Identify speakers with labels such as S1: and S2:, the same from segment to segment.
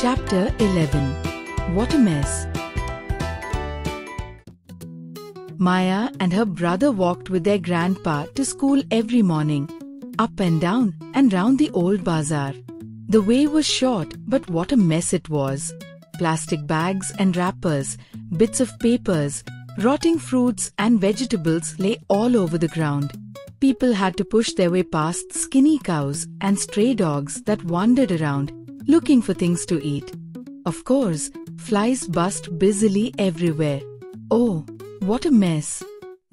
S1: Chapter 11. What a Mess. Maya and her brother walked with their grandpa to school every morning, up and down and round the old bazaar. The way was short, but what a mess it was. Plastic bags and wrappers, bits of papers, rotting fruits and vegetables lay all over the ground. People had to push their way past skinny cows and stray dogs that wandered around, looking for things to eat. Of course, flies buzzed busily everywhere. Oh, what a mess!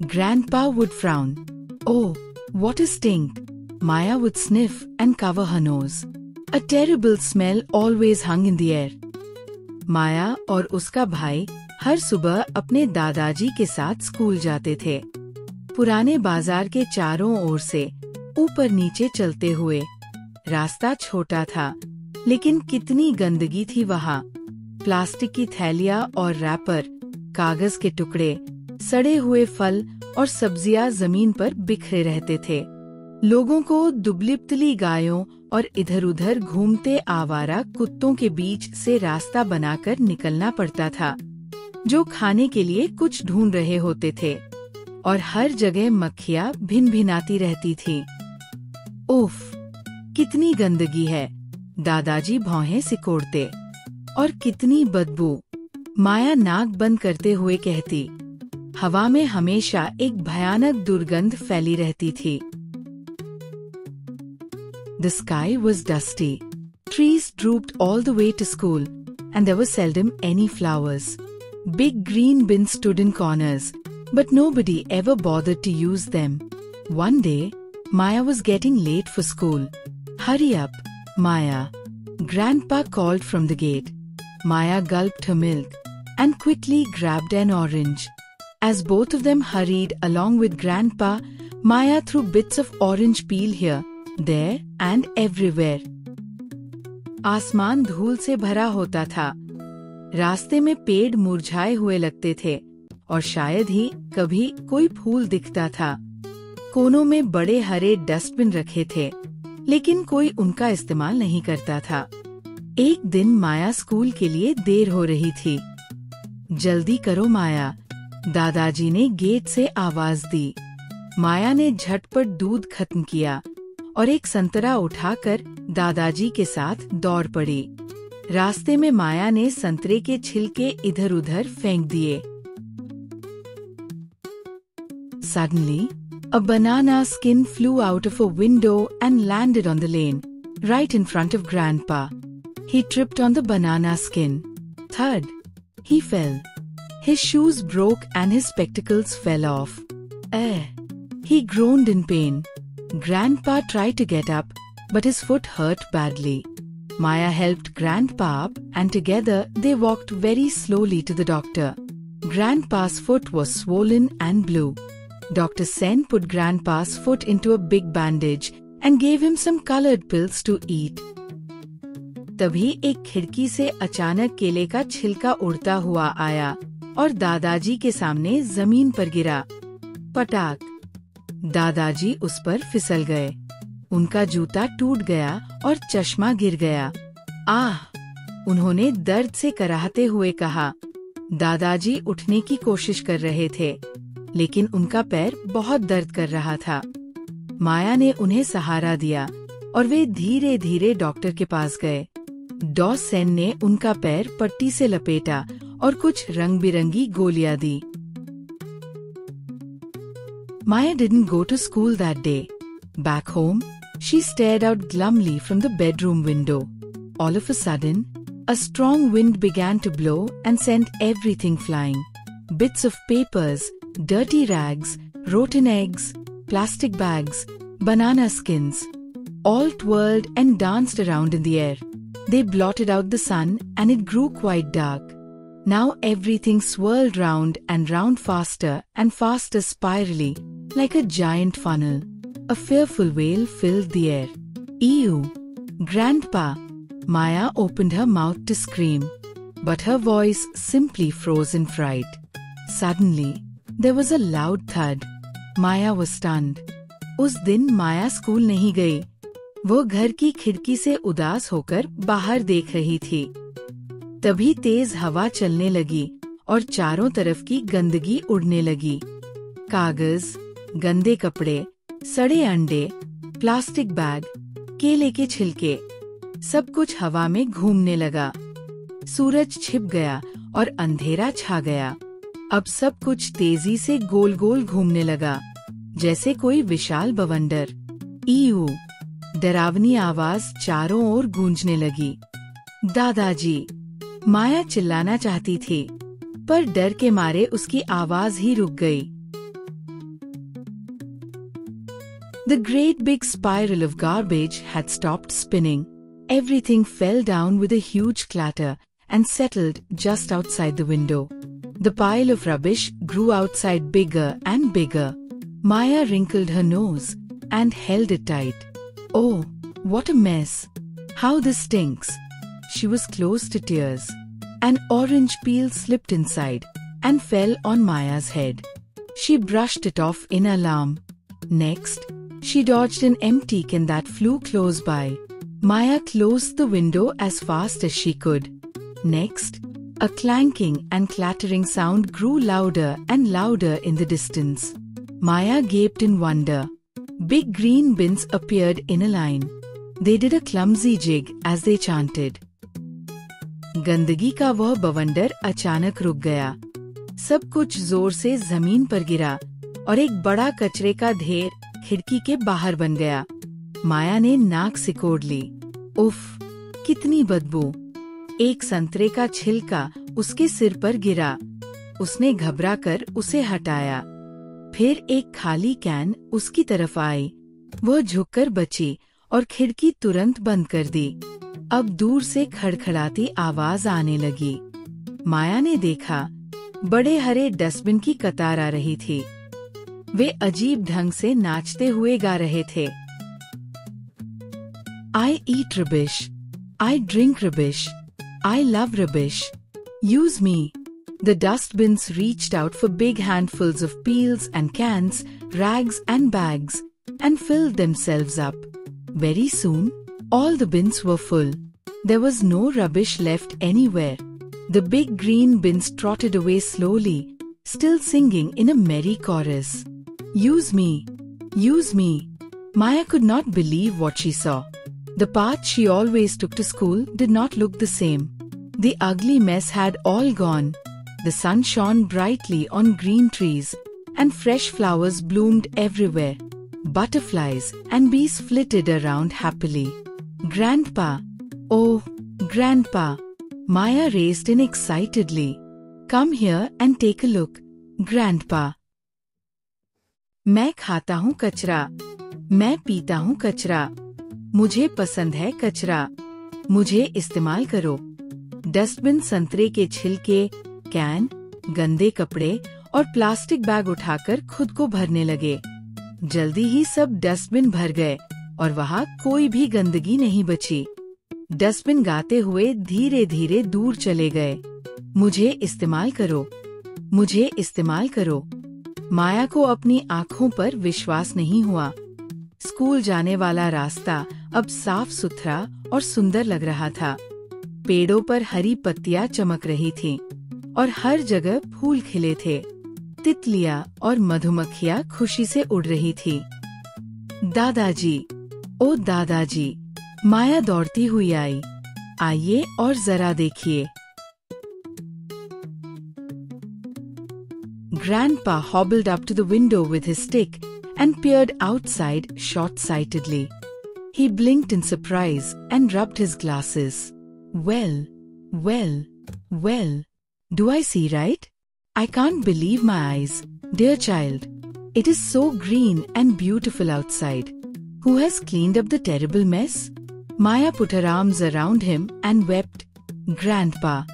S1: Grandpa would frown. Oh, what a stink! Maya would sniff and cover her nose. A terrible smell always hung in the air. माया और उसका भाई हर सुबह अपने दादाजी के साथ school जाते थे। पुराने बाजार के चारों ओर से ऊपर नीचे चलते हुए। रास्ता छोटा था, लेकिन कितनी गंदगी थी वहाँ। प्लास्टिक की थैलियाँ और रैपर, कागज के टुकड़े, सड़े हुए फल और सब्जियाँ जमीन पर बिखरे रहते थे। लोगों को दुबली-पतली गायों और इधर-उधर घूमते आवारा कुत्तों के बीच से रास्ता बनाकर निकलना पड़ता था, जो खाने के लिए कुछ ढूंढ रहे होते थे। और हर जगह मक्खियाँ भिन-भिनाती रहती थी। उफ, कितनी गंदगी है! दादाजी भौहें सिकोड़ते। और कितनी बदबू! माया नाक बंद करते हुए कहती। हवा में हमेशा एक भयानक दुर्गंध फैली रहती थी। The sky was dusty. Trees drooped all the way to school, and there was seldom any flowers. Big green bins stood in corners, but nobody ever bothered to use them. One day, Maya was getting late for school. Hurry up, Maya! Grandpa called from the gate. Maya gulped her milk and quickly grabbed an orange. As both of them hurried along with Grandpa, Maya threw bits of orange peel here, there and everywhere. आसमान धूल से भरा होता था। रास्ते में पेड़ मुरझाए हुए लगते थे और शायद ही कभी कोई फूल दिखता था। कोनों में बड़े हरे डस्टबिन रखे थे, लेकिन कोई उनका इस्तेमाल नहीं करता था। एक दिन माया स्कूल के लिए देर हो रही थी। जल्दी करो माया, दादाजी ने गेट से आवाज दी। माया ने झटपट दूध खत्म किया और एक संतरा उठाकर दादाजी के साथ दौड़ पड़ी। रास्ते में माया ने संतरे के छिलके इधर-उधर फेंक दिए। Suddenly, a banana skin flew out of a window and landed on the lane, right in front of Grandpa. He tripped on the banana skin. Thud! He fell. His shoes broke and his spectacles fell off. He groaned in pain. Grandpa tried to get up, but his foot hurt badly. Maya helped Grandpa up, and together they walked very slowly to the doctor. Grandpa's foot was swollen and blue. Dr. Sen put Grandpa's foot into a big bandage and gave him some colored pills to eat. तभी एक खिड़की से अचानक केले का छिलका उड़ता हुआ आया और दादाजी के सामने जमीन पर गिरा। पटाक! दादाजी उस पर फिसल गए। उनका जूता टूट गया और चश्मा गिर गया। आह! उन्होंने दर्द से कराहते हुए कहा। दादाजी उठने की कोशिश कर रहे थे, लेकिन उनका पैर बहुत दर्द कर रहा था। माया ने उन्हें सहारा दिया और वे धीरे धीरे डॉक्टर के पास गए। डॉ सेन ने उनका पैर पट्टी से लपेटा और कुछ रंग बिरंगी गोलियां दी। Maya didn't go to school that day. Back home, she stared out glumly from the bedroom window. All of a sudden, a strong wind began to blow and sent everything flying. Bits of papers, dirty rags, rotten eggs, plastic bags, banana skins, all twirled and danced around in the air. They blotted out the sun and it grew quite dark. Now everything swirled round and round faster and faster spirally, like a giant funnel. A fearful wail filled the air. Ew! Grandpa! Maya opened her mouth to scream, but her voice simply froze in fright. Suddenly, there was a loud thud. Maya was stunned. उस दिन माया school नहीं गई। वो घर की खिड़की से उदास होकर बाहर देख रही थी। तभी तेज हवा चलने लगी और चारों तरफ की गंदगी उड़ने लगी। कागज, गंदे कपड़े, सड़े अंडे, प्लास्टिक बैग, केले के छिलके, सब कुछ हवा में घूमने लगा। सूरज छिप गया और अंधेरा छा गया। अब सब कुछ तेजी से गोल गोल घूमने लगा, जैसे कोई विशाल बवंडर। ईयू, डरावनी आवाज चारों ओर गूंजने लगी। दादाजी! माया चिल्लाना चाहती थी, पर डर के मारे उसकी आवाज ही रुक गई। The great big spiral of garbage had stopped spinning. Everything fell down with a huge clatter and settled just outside the window. The pile of rubbish grew outside bigger and bigger. Maya wrinkled her nose and held it tight. Oh, what a mess! How this stinks! She was close to tears. An orange peel slipped inside and fell on Maya's head. She brushed it off in alarm. Next, she dodged an empty can that flew close by. Maya closed the window as fast as she could. Next, a clanking and clattering sound grew louder and louder in the distance. Maya gaped in wonder. Big green bins appeared in a line. They did a clumsy jig as they chanted. गंदगी का वह बवंडर अचानक रुक गया। सब कुछ जोर से जमीन पर गिरा और एक बड़ा कचरे का ढेर खिड़की के बाहर बन गया। माया ने नाक सिकोड़ ली। उफ, कितनी बदबू! एक संतरे का छिलका उसके सिर पर गिरा। उसने घबराकर उसे हटाया। फिर एक खाली कैन उसकी तरफ आई। वह झुककर बची और खिड़की तुरंत बंद कर दी। अब दूर से खड़खड़ाती आवाज आने लगी। माया ने देखा, बड़े हरे डस्टबिन की कतार आ रही थी। वे अजीब ढंग से नाचते हुए गा रहे थे। I eat rubbish. I drink rubbish. I love rubbish. Use me. The dustbins reached out for big handfuls of peels and cans, rags and bags, and filled themselves up. Very soon, all the bins were full. There was no rubbish left anywhere. The big green bins trotted away slowly, still singing in a merry chorus. Use me! Use me! Maya could not believe what she saw. The path she always took to school did not look the same. The ugly mess had all gone. The sun shone brightly on green trees, and fresh flowers bloomed everywhere. Butterflies and bees flitted around happily. Grandpa! Oh, Grandpa! Maya raced in excitedly. Come here and take a look, Grandpa. मैं खाता हूँ कचरा, मैं पीता हूँ कचरा, मुझे पसंद है कचरा, मुझे इस्तेमाल करो। डस्टबिन संतरे के छिलके, कैन, गंदे कपड़े और प्लास्टिक बैग उठाकर खुद को भरने लगे। जल्दी ही सब डस्टबिन भर गए और वहाँ कोई भी गंदगी नहीं बची। डस्टबिन गाते हुए धीरे धीरे दूर चले गए। मुझे इस्तेमाल करो, मुझे इस्तेमाल करो। माया को अपनी आँखों पर विश्वास नहीं हुआ। स्कूल जाने वाला रास्ता अब साफ सुथरा और सुंदर लग रहा था। पेड़ों पर हरी पत्तियां चमक रही थीं और हर जगह फूल खिले थे। तितलियां और मधुमक्खियां खुशी से उड़ रही थी। दादाजी! ओ दादाजी! माया दौड़ती हुई आई। आइए और जरा देखिए। Grandpa hobbled up to the window with his stick and peered outside short-sightedly. He blinked in surprise and rubbed his glasses. Well, well, well, do I see right? I can't believe my eyes, dear child. It is so green and beautiful outside. Who has cleaned up the terrible mess? Maya put her arms around him and wept. Grandpa,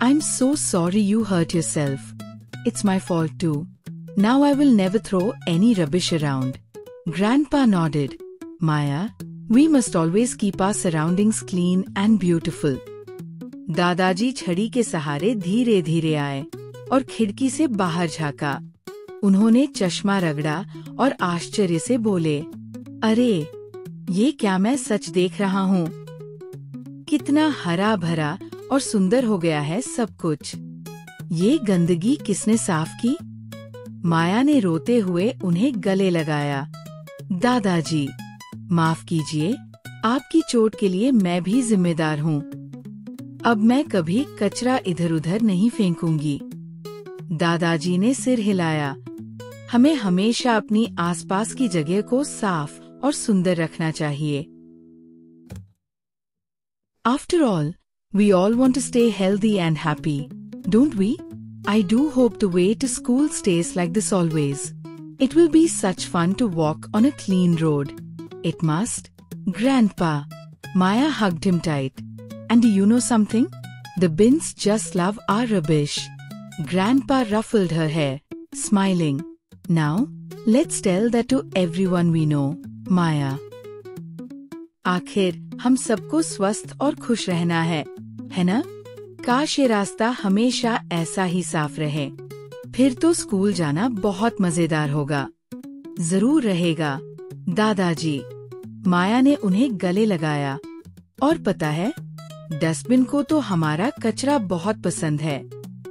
S1: I'm so sorry you hurt yourself. It's my fault too. Now I will never throw any rubbish around. Grandpa nodded. Maya, we must always keep our surroundings clean and beautiful. दादाजी छड़ी के सहारे धीरे धीरे आए और खिड़की से बाहर झांका। उन्होंने चश्मा रगड़ा और आश्चर्य से बोले, अरे, ये क्या मैं सच देख रहा हूँ? कितना हरा भरा और सुंदर हो गया है सब कुछ। ये गंदगी किसने साफ की? माया ने रोते हुए उन्हें गले लगाया। दादाजी, माफ कीजिए, आपकी चोट के लिए मैं भी जिम्मेदार हूँ। अब मैं कभी कचरा इधर उधर नहीं फेंकूंगी। दादाजी ने सिर हिलाया। हमें हमेशा अपनी आसपास की जगह को साफ और सुंदर रखना चाहिए। After all, we all want to stay healthy and happy, don't we? I do hope the way to school stays like this always. It will be such fun to walk on a clean road. It must. Grandpa. Maya hugged him tight. And do you know something? The bins just love our rubbish. Grandpa ruffled her hair, smiling. Now, let's tell that to everyone we know. Maya. आखिर हम सबको स्वस्थ और खुश रहना है ना? काश ये रास्ता हमेशा ऐसा ही साफ रहे। फिर तो स्कूल जाना बहुत मजेदार होगा। जरूर रहेगा, दादाजी। माया ने उन्हें गले लगाया। और पता है, डस्टबिन को तो हमारा कचरा बहुत पसंद है।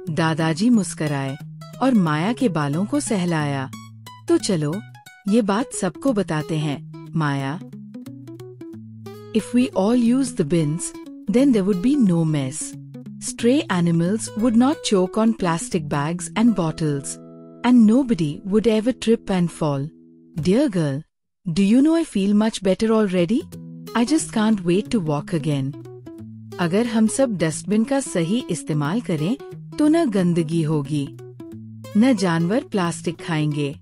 S1: दादाजी मुस्कराए और माया के बालों को सहलाया। तो चलो, ये बात सबको बताते हैं, माया। If we all use the bins, then there would be no mess. Stray animals would not choke on plastic bags and bottles. And nobody would ever trip and fall. Dear girl, do you know I feel much better already? I just can't wait to walk again. अगर हम सब dustbin का सही इस्तेमाल करें, तो न गंदगी होगी, न जानवर प्लास्टिक खाएंगे,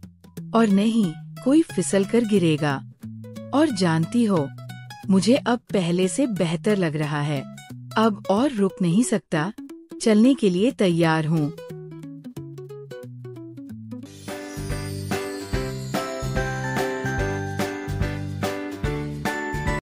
S1: और नहीं कोई फिसल कर गिरेगा। और जानती हो, मुझे अब पहले से बेहतर लग रहा है। अब और रुक नहीं सकता, चलने के लिए तैयार हूँ।